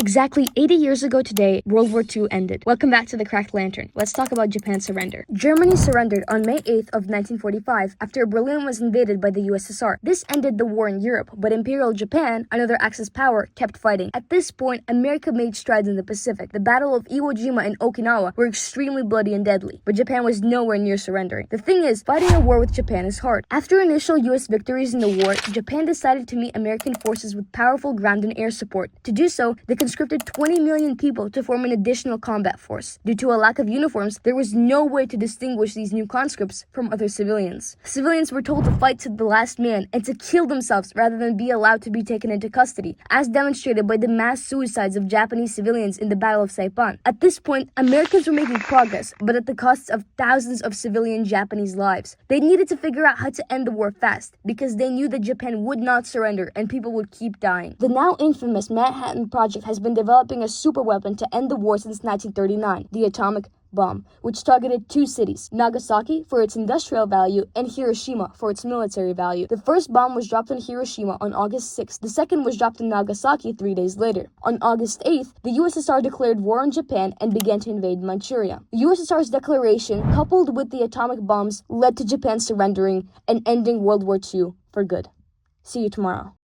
Exactly 80 years ago today, World War II ended. Welcome back to the Cracked Lantern. Let's talk about Japan's surrender. Germany surrendered on May 8th of 1945 after Berlin was invaded by the USSR. This ended the war in Europe, but Imperial Japan, another Axis power, kept fighting. At this point, America made strides in the Pacific. The Battle of Iwo Jima and Okinawa were extremely bloody and deadly, but Japan was nowhere near surrendering. The thing is, fighting a war with Japan is hard. After initial US victories in the war, Japan decided to meet American forces with powerful ground and air support. To do so, they conscripted 20 million people to form an additional combat force. Due to a lack of uniforms, there was no way to distinguish these new conscripts from other civilians. Civilians were told to fight to the last man and to kill themselves rather than be allowed to be taken into custody, as demonstrated by the mass suicides of Japanese civilians in the Battle of Saipan. At this point, Americans were making progress, but at the cost of thousands of civilian Japanese lives. They needed to figure out how to end the war fast, because they knew that Japan would not surrender and people would keep dying. The now infamous Manhattan Project has been developing a superweapon to end the war since 1939, the atomic bomb, which targeted two cities, Nagasaki for its industrial value and Hiroshima for its military value. The first bomb was dropped on Hiroshima on August 6th. The second was dropped in Nagasaki 3 days later. On August 8th, the USSR declared war on Japan and began to invade Manchuria. The USSR's declaration, coupled with the atomic bombs, led to Japan surrendering and ending World War II for good. See you tomorrow.